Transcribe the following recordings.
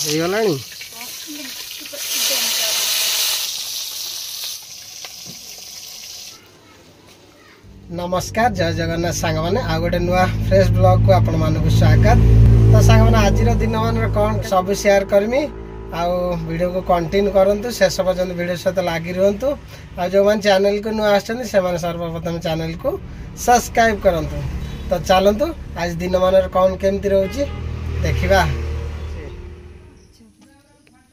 ହେଇଗଲାଣି। नमस्कार जय जगन्नाथ सांग मैंने आ गोटे नुआ फ्रेश ब्लॉग को आपण मानक स्वागत। तो सांग मैंने आज दिन मान कौन सब शेयर करमी वीडियो को कंटिन्यू करंतु शेष पर्यंत वीडियो सहित लगी रुहतु। जो मैंने चैनल को नुआ आछन से माने सर्वप्रथम चैनल को सब्सक्राइब करंतु। तो चलतु आज दिन मान कौन केमती रोची देखा।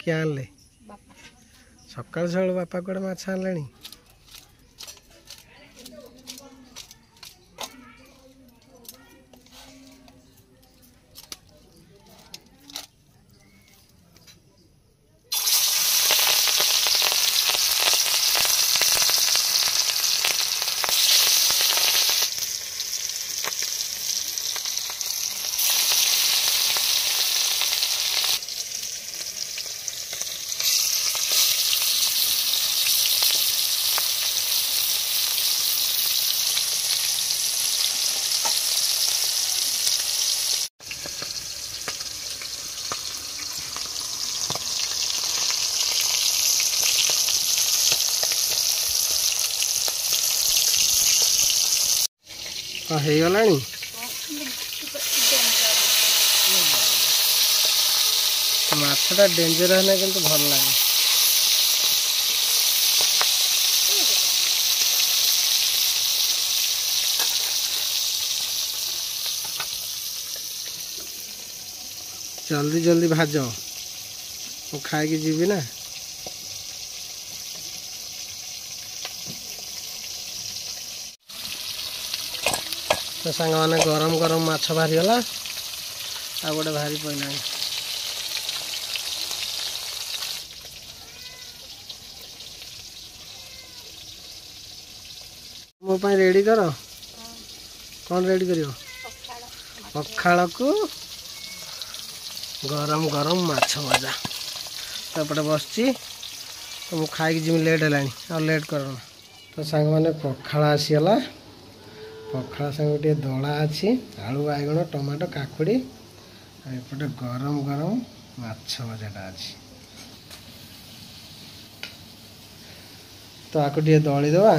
क्या आनले सकाल सकाल बापा कड़े माछ आनले। ହେଇଗଲାଣି ମାଛଟା ଡେଞ୍ଜର ହେଲେ କିନ୍ତୁ ଭଲ ଲାଗେ। जल्दी जल्दी भाज ମୁଁ ଖାଇକି ଯିବି ନା। तो सांग मैंने गरम गरम माछ बाहरी गला आ गोटे बाहरी पड़ा मो पाई रेडी कर। कौन रेडी कर पखाड़ को गरम गरम माछ भजा सेपटे बस तो मुझे खाई जी लेट है लेट कर। तो सांग मैंने पखाड़ आसीगला पखाड़ संग गोटे दला अच्छी आलू बैगण टमाटो काकुड़ी एपटे गरम गरम माछ भजाटा अच्छी। तो आपको टे दली दवा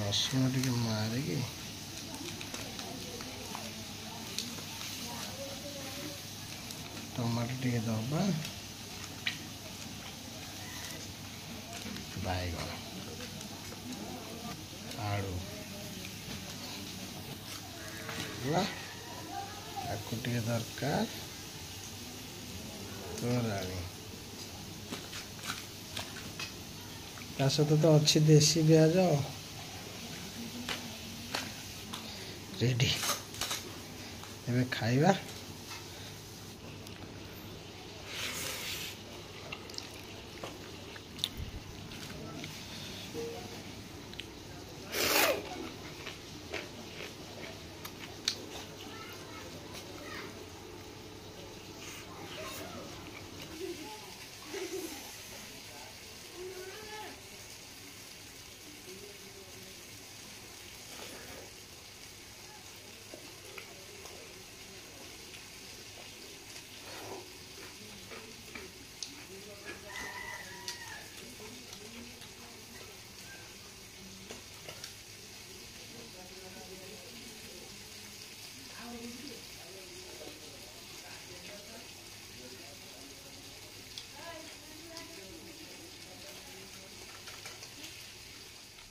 रसुण टे मारिकी टमाटो टे दबा बैगण आलू टे दरकार तोराणी ता सहित तो अच्छी देसी प्याज रेडी एबे खाइबा।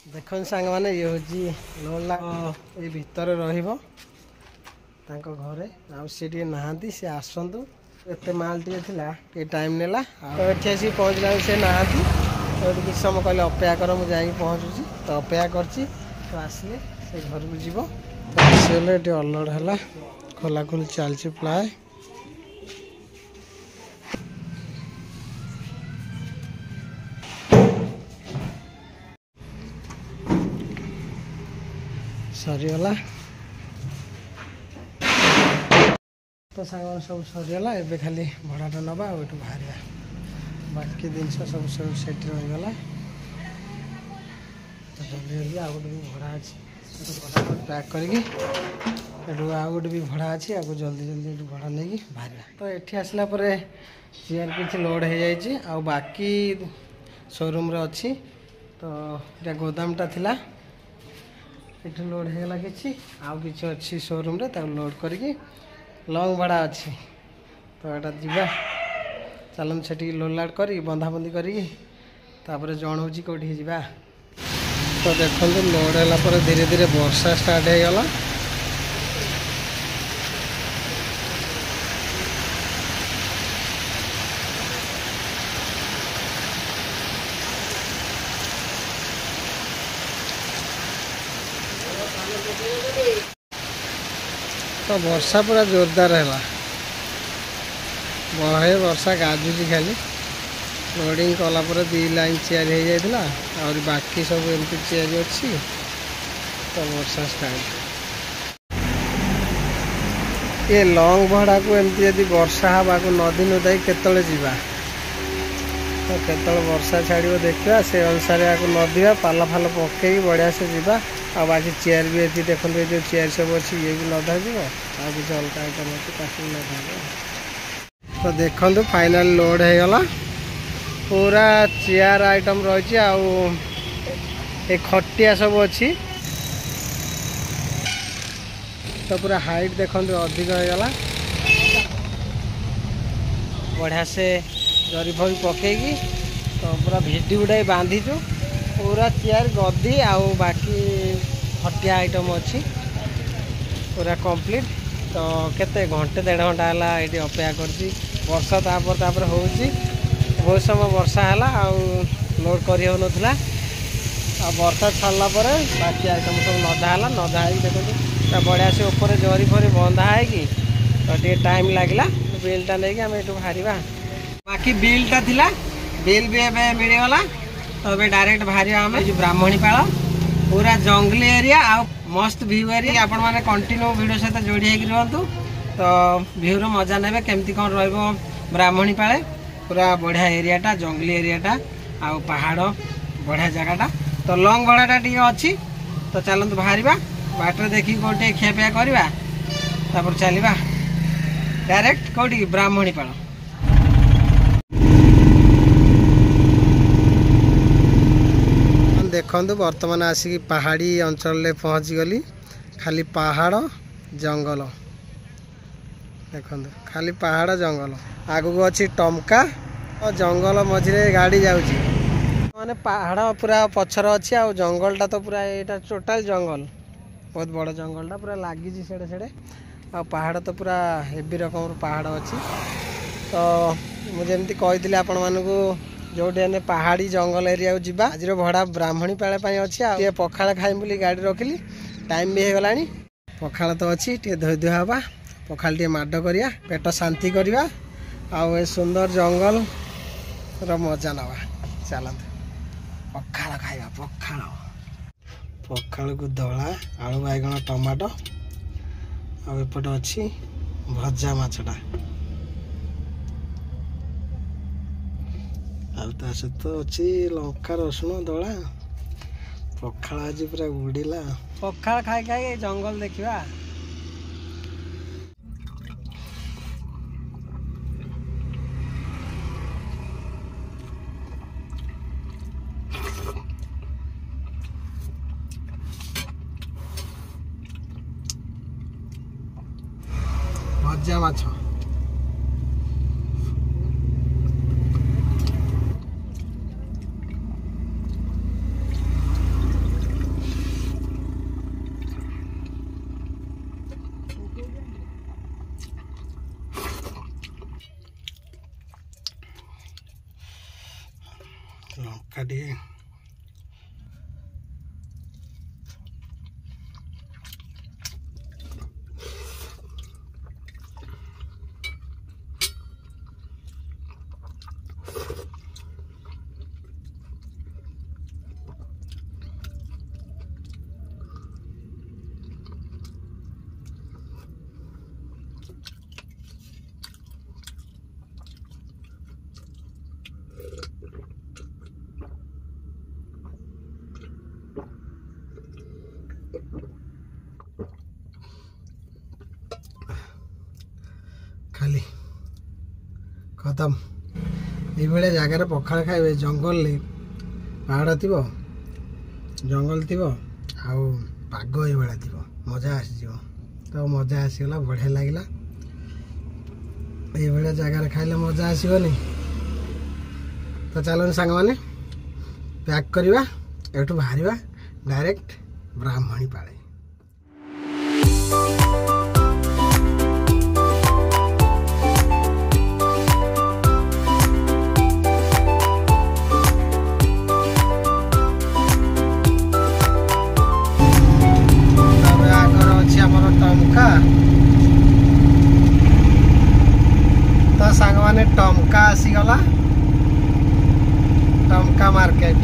देख सांग मैंने ये हूँ लोला ये भितर घरे आए नहांती सी आसतु एत माल टे थी टाइम नेला ये आसी पहुँचला से नहांती तो किसी समय कहले अपेक्षा कर मुझे पहुँचुची तो अपेक्षा करची तो आसिले से घर को जीव तो आसगले ये अलड है खोला खोली चलती प्लाय सरीगला। तो सांग सब सरीगला एबे खाली भड़ाटा नवा और बाहर बाकी जिन सब सब सेट रहीगला। तो जल्दी जल्दी आ गोटे भड़ा अच्छे पैक करके एठू आउ गोटे भी भड़ा अच्छी आपको जल्दी जल्दी ये भड़ा नहीं बाहर तो ये आसला चेयर किसी लोड हो जाए आ बाकी शोरूम रे अच्छी तो ये गोदामटा थिला ये लोड होगा कि आउ कि अच्छी शोरूम रे लोड करके लंग भड़ा अच्छी तो यहाँ जावा चलन से लोड लाड कर बंधाबंधी कर जनाऊँ कौटी जा तो देखो लोड है धीरे धीरे वर्षा स्टार्ट हो गला तो वर्षा पूरा जोरदार है बहे वर्षा गाजुची खाली लोडिंग कलापर 2 लाइन चेयर हो जाता और बाकी सब एमती चेयर अच्छी तो वर्षा स्टार्ट ये लंग भड़ा को एमती यदि वर्षा हवा को नदी नुदाई केतले जीवा तो केतले वर्षा छाड़ो देखा से अनुसार या नदी पाला फाल पकई बढ़िया से जीवा आ बाकी चेयर भी ये देखो जो चेयर सब अच्छी ये भी लदा जी किसी अलग आइटम अच्छी लदा तो देखो फाइनल लोड हो गला पूरा चेयर आइटम रही ए खटिया सब अच्छी तो पूरा हाइट देखो अधिक हो गला बढ़िया से जरी फरी पकईकी तो पूरा भिडी भुड़ाई बांधीचु पूरा चेयर गद्दी आउ बाकी खटिया आइटम अच्छी पूरा कंप्लीट तो केते घंटे 1.5 घंटा है ये अपेक्षा कर वर्षा तापर हो बहुत समय वर्षा है लोड कर होना वर्षा छाड़ा बाकी आइटम सब नदा है देखो बढ़िया से ऊपर जरी फरी बंधा है कि तो ये टाइम लगला बिलटा नहीं आम ये बाहर बाकी बिलटा थिला बिल भी एवं मिलगला तो ये डायरेक्ट बाहर आम जो ब्राह्मणीपाल पूरा जंगली एरिया आ मस्त व्यू एरिया आपण मैंने कंटिन्यू वीडियो सहित जोड़ी रुहतु तो व्यू मजा ने केमती कौन ब्राह्मणीपाल पूरा बढ़िया एरियाटा जंगली एरियाटा आ पहाड़ बढ़िया जगहटा तो लंग भड़ाटा टी अच्छी तो चलते बाहर बाटर देखी कौटे खियापिया करवा चलवा डायरेक्ट कौटी ब्राह्मणीपाल देखु बर्तमान आसिक पहाड़ी अंचल पहुँची गली खाली पहाड़ जंगल देखो खाली पहाड़ जंगल आगू को अच्छी टमका और जंगल मझे गाड़ी जाऊँगी माने पहाड़ पूरा पछर अच्छी आ जंगलटा तो पूरा यहाँ टोटाल जंगल बहुत बड़ जंगलटा पूरा लगी सेड़े सेड़े आ पहाड़ तो पूरा हेवी रकम पहाड़ अच्छी तो मुझे कही आपण मानू जो पहाड़ी जंगल एरिया को जीवा आज भड़ा ब्राह्मणीपाल अच्छी पखाड़ खाई बोली गाड़ी रखिली टाइम भी होगा पखाड़ तो अच्छी टे धोई धुआ हवा पखाड़ टे माड करिया पेट शांति करवा आ सुंदर जंगल मजा नवा चलते पखाड़ खाइबा पखाड़ पखाड़ को दला आलू बैगण टमाटो आउट अच्छी भजा माछटा आ सहित अच्छी लंका रसुण दला पखाड़ आज पूरा उड़ीला पखाड़ खाई खाई जंगल देखा भजा माछ लंका टे खत्म ये जगार पखाड़ खाइबे जंगल पहाड़ थी जंगल थी पाग ये थी मजा आसीज तो मजा आसीगला बढ़िया लगे ये जगार खाइले मजा आसबनी तो चलो सांग मैंने पैक करवा एठू बाहर डायरेक्ट ब्राह्मणीपाले। टमका तो सांग माने टमका आसीगला टमका मार्केट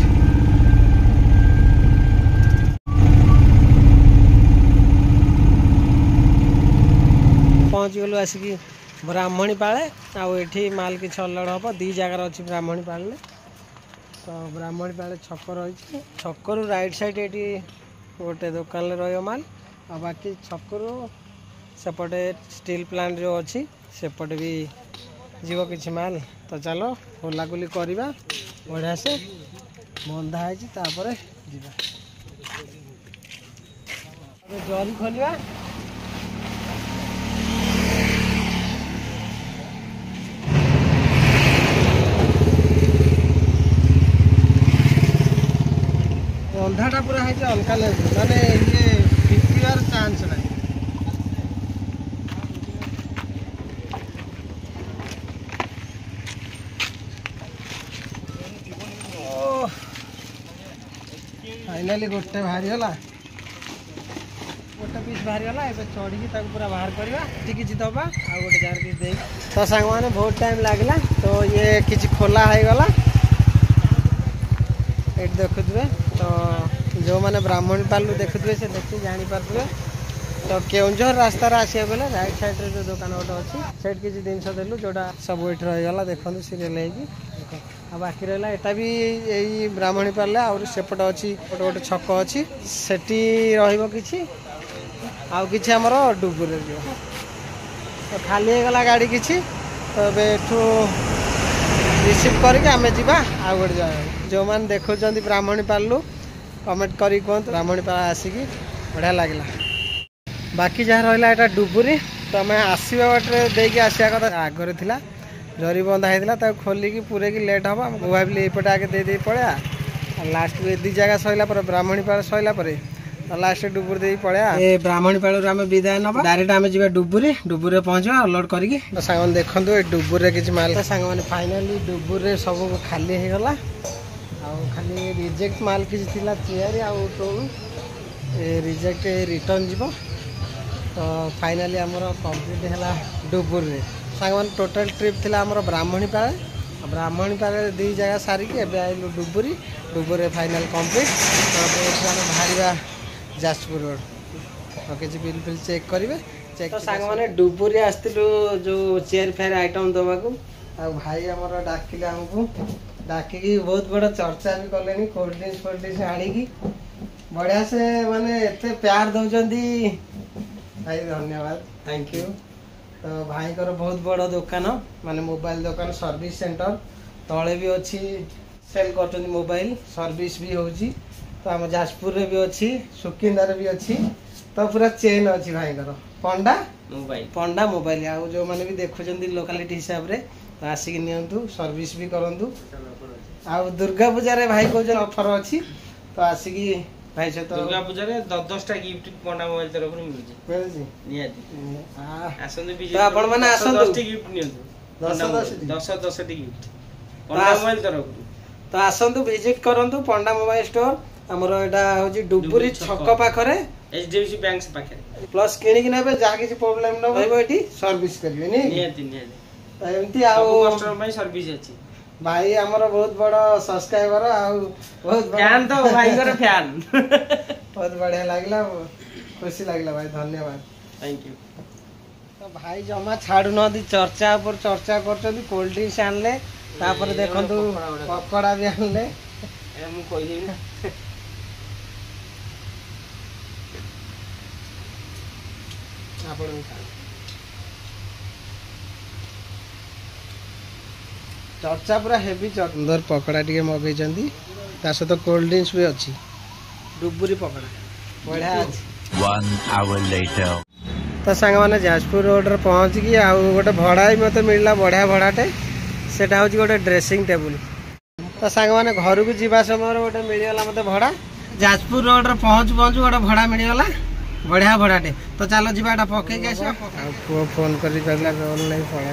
पहुँच गलु आसिक ब्राह्मणीपाले आठी माल कि अल्लड़ हम दी जगार अच्छी ब्राह्मणीपाले तो ब्राह्मणीपाले छक रही छकरू राइट साइड ये गोटे दुकान रही माल आ बाकी छकरू सेपटे स्टील प्लांट जो अच्छी सेपटे भी जीव किछि माल तो चलो खोलाखोली करवा बढ़िया से बंधा है जरी खोलिया बंधाटा पूरा है अलका माने ये फिटिवार चांस ना फाइनाली गोटे बाहरी गला गोटे पीस बाहरी गला ए चढ़ी पूरा बाहर करवा किसी दबा आ गोटे जार किसी दे तो सांग मैंने बहुत टाइम लगला तो ये किसी खोला है गला ये देखुए तो जो मैंने ब्राह्मणीपाल देखुए से देखिए जानीपारे तो केउंझर रास्तार आसा गले राइट साइड जो दुकान गोटे अच्छी सेठ किसी जिनस देलु जोटा सब ये रहीगला देखो सीरियल आ बाकी रहा एटा भी यही ब्राह्मणीपाल आउट अच्छी गोटे गोटे छक अच्छी सेठी रही आउ कि आमर डुबुरे तो खाली होगला गाड़ी किसी तो एठू रिसीव करके आम जा आउ गोटे जगह जो मैंने देखुं ब्राह्मणीपाल कमेंट करी कहतु ब्राह्मणीपाल आसिक बढ़िया लगला बाकी जहाँ रहा यहाँ डुबुरी तो आम आसवा बाटे देकी आसा कथा आगे था जरी बंधा होता खोलिकी पूरेकी लेट हम मुझे भाविली एपटे आगे दे पड़ा लास्ट दी जगह सरला ब्राह्मणीपाल सरला लास्ट डुबुरी दे पड़ा ये ब्राह्मणीपाल आम विदाय ना डायरेक्ट आम जा डुबुरी डुबुरी पहुँचा अपलोड करके सांग देखो ये डुबुरी किसी माल सांग मैंने फाइनाली डुबुरी सब खाली होगला खाली रिजेक्ट माल किसी चेयर आउ रिजेक्ट रिटर्न जीव तो फाइनाली आमर कंप्लीट है डुबुरी सांग मैंने टोटाल ट्रिप थी आमर ब्राह्मणीपाल दी जगह सारिकी एवं आइलु डुबुरी डुबुरी फाइनाल कंप्लीट बाहर जाजपुर रोड और किसी बिल फिल चेक करेंगे चेक तो सांग मैंने डुबुरी आसलु जो चेयर फेयर आइटम दवा को भाई आमर डाकिले आमको डाकिकी बहुत बड़ा चर्चा भी कले कोल्ड ड्रिंक्स आनिकी बढ़िया से माने एते प्यार दौरान भाई धन्यवाद थैंक यू तो भाई को बहुत बड़ा दुकान माने मोबाइल दुकान सर्विस सेंटर तले भी अच्छी सेल कर मोबाइल सर्विस भी होची तो आम जाजपुर रे भी अच्छी सुकिंदार भी अच्छी तो पूरा चेन अच्छी भाई पंडा मोबाइल आउ जो मैंने भी देखुं लोकालिटी हिसाब से तो आसिक नियंतु सर्विस भी करंतु आउ दुर्गा पूजा रे भाई कहते ऑफर अच्छी तो आसिक भाई सहित दुर्गा पूजा रे 10-10टा गिफ्ट पंडा मोबाइल तरफ मिलुଛି नियाती आसंतु तो आपण माने आसंतु 10टी गिफ्ट नियंतु 10-10टी गिफ्ट पंडा मोबाइल तरफ तो आसंतु विजिट करंतु पंडा मोबाइल स्टोर हमर एटा होची डुबुरी छक पाखरे एचडीएफसी बैंक से पाखरे प्लस किनी कि नेबे जा किसी प्रॉब्लम न होइबो एठी सर्विस करिवे नी नियाती एमती आउ कस्टमर में सर्विस अछि भाई हमर बहुत बड़ा सब्सक्राइबर आउ बहुत फैन तो भाई कर फैन बहुत बढ़िया लागला खुशी लागला भाई धन्यवाद थैंक यू तो भाई जमा छाड़ू न दी चर्चा पर चर्चा करछन कोल्ड ड्रिंक्स आनले तापर देखंतु पकोड़ा भी आनले हम कहि देबी आपण चर्चा पूरा हेवी सुंदर पकड़ा टे मगई सहित कोल्ड ड्रिंक्स भी अच्छी डुबुरी पकड़ा बढ़िया अच्छी। तो सांग मैंने जाजपुर रोड रे पहुँच गई आउ गोटे भड़ा ही मत मिलला बढ़िया भड़ाटे सेटा हूँ गोटे ड्रेसिंग टेबुल। तो सांग मैंने घर को जीवा समय गोटे मिलगला मत भड़ा जाजपुर रोड रे पहुँचु पहुँचु गोटे भड़ा मिलगला बढ़िया भड़ाटे। तो चलो जीवाटा पकईक आस पुओ फोन कर कहला रोल नहीं पड़ा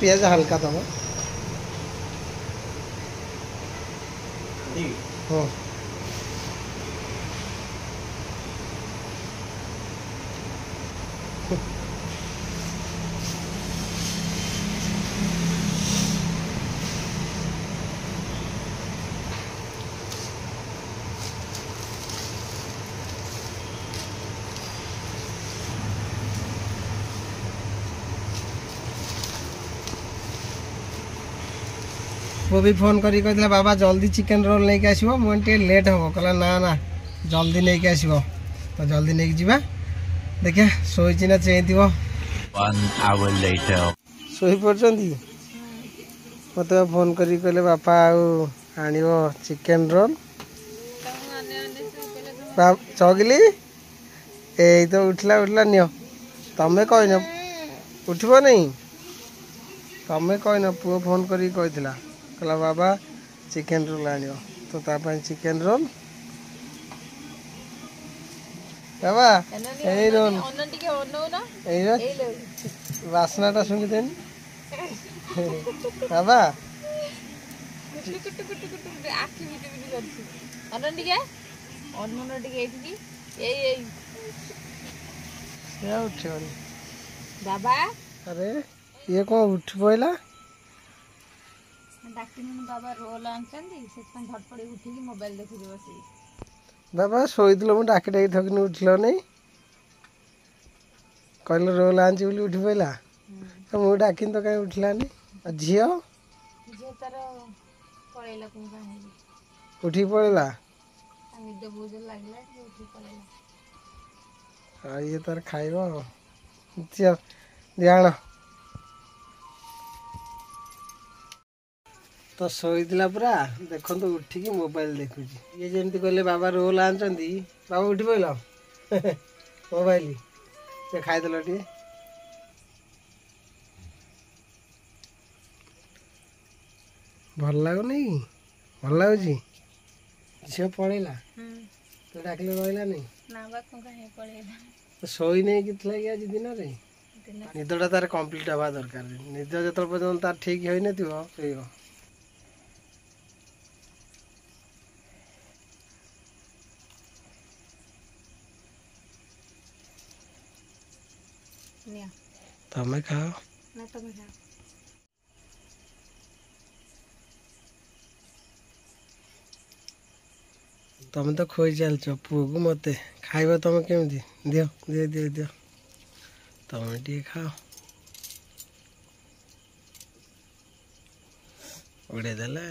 पियाज हल्का दब हाँ वो भी फोन करी कहला बाबा जल्दी चिकेन रोल नहीं के आसो मुझे लेट हम कहला ना ना जल्दी नहीं के आसो तो जल्दी नहीं जावा देखिए शोची ना चेई शोई पड़ मत फोन करी कहले बापा आण चिकेन रोल चगली यही तो उठला उठला नियो तमें कहन उठब नहीं तमें कहन पुओ फोन करी कहला कहला बाबा चिकेन रोल आनियो तो तापाई चिकेन रोल बाबा यही रोल बासनाटा शुणी देनी बाबा उठनी बाबा अरे ये कौन उठ पड़ा बाबा रोल आनछंदी से झटपड़ी उठिकी मोबाइल देखि बसी बाबा शोइल मुझे डाकी डाकी थकिन उठल नहीं कहल रोल आंची बोली उठी पड़ा तो मुझे डाकिन तो कहीं उठलानी झील जे तार पळेला कोन काहे उठी पड़ा निद बहुत लागला उठी पळेला ये तार खाइब चल ध्यान तो शोला पूरा देखो तो उठिकी मोबाइल देखुची ये जमी कहले बाबा रोल आनचंदी बाबा उठी पड़ल मोबाइल से खाईदेल टे भल लगुनि भल लगुच झील पलैला तो डाकिले रहा नहीं शोई नहीं कि आज दिन में निदटा तार कम्प्लीट हवा दरकार निद जो पर्यटन तार ठीक हो न शोब तमें खाओ ना तमें खाओ तमें तो खोई चलच पुओ को मत खाइब तुम केमी दियो दियो दियो दियो तमें टे खाओ उड़े देला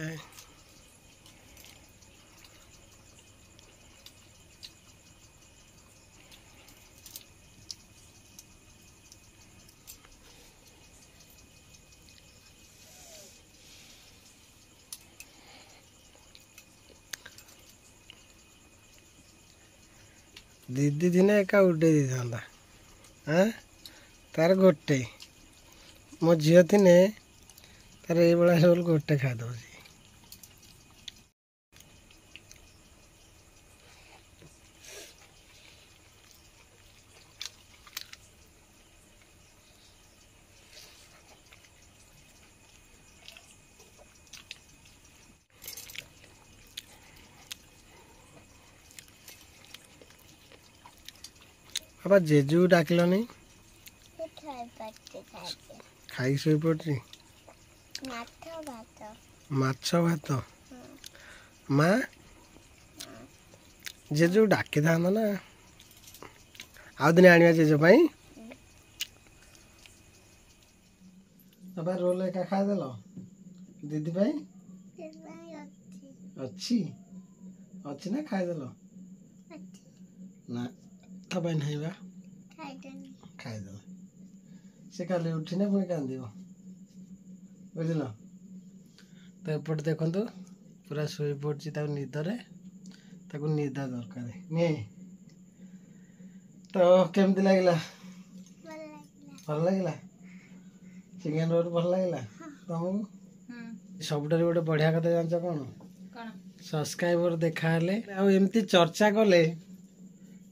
दीदी दिन एका उड़े दी था हाँ तार गोटे मो झील थिने तार ये रोल गोटे खाद बाबा जेजू डाकिलनी खाई शोई पड़ी माछ भात माँ जेजू डाकी था ना आउ दिन आनिया जेजो पाई बाबा रोल एका खादेल दीदी पाई अच्छी अच्छी ना खादेल ना तब नहीं बा खादेल से खाली उठी ना पुणी कांद बुझल तो एपट देखु पूरा शोई पड़ी निदरे निदा दरकार नहीं तो केमती लगे भल लगे चिकेन रोल भल लगे तुमको सब गोटे बढ़िया कथा जान कौन सब्सक्राइबर देखा एमती चर्चा कले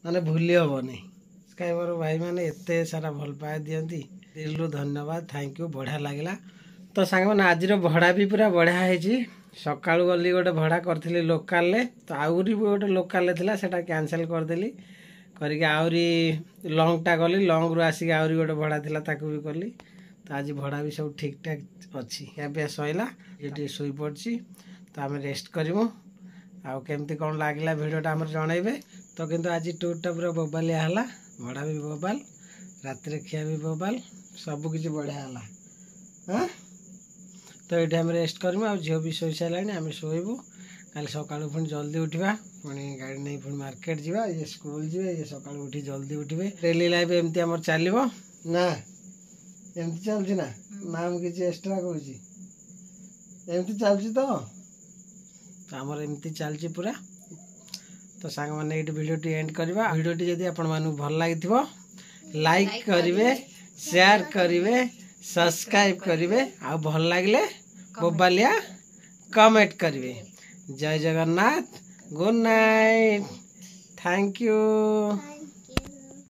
माने भूली हेनी सब्सक्राइबर भाई मैंने एत सारा भल पाए दिखती दिलू धन्यवाद थैंक यू बढ़िया लगे तो सांग मैंने आज भड़ा भी पूरा बढ़िया है सका गली गोटे भड़ा करी लोकाल तो आहरी गोटे लोकाल थी से कैनसल करदेली करके आहरी लंगटा गली लंग रू आसिक आहरी गोटे भड़ा थी ताकू भी कली तो आज भड़ा भी सब ठीक ठाक अच्छी या सैला ये शोई पड़ी तो आम रेस्ट करूँ आमती कौन लगला भिडटा आम जनइबे तो किंतु आज टूरटा पूरा बोबालिया है भड़ा भी बोबाल रात खिया भी बोबाल सबकि बढ़िया है हाँ तो ये आम रेस्ट करमु आ झील भी शोई सारे आम शोबू कल सका पुणी जल्दी उठा पुणी गाड़ी नहीं पुणी मार्केट जावा ये स्कूल जी ये सका उठी जल्दी उठे डेली लाइफ एमती आम चलो ना एमती चलती ना नाम किसी एक्सट्रा कौची एमती चलती तो आमर एमती चलती पूरा तो सांग मैंने ये वीडियो एंड करवा वीडियो जदि आपण मानू भल लगी लाइक करेंगे शेयर करेंगे सब्सक्राइब करेंगे आ भल लगे बोबालिया कमेंट करेंगे जय Jagannath good night thank you.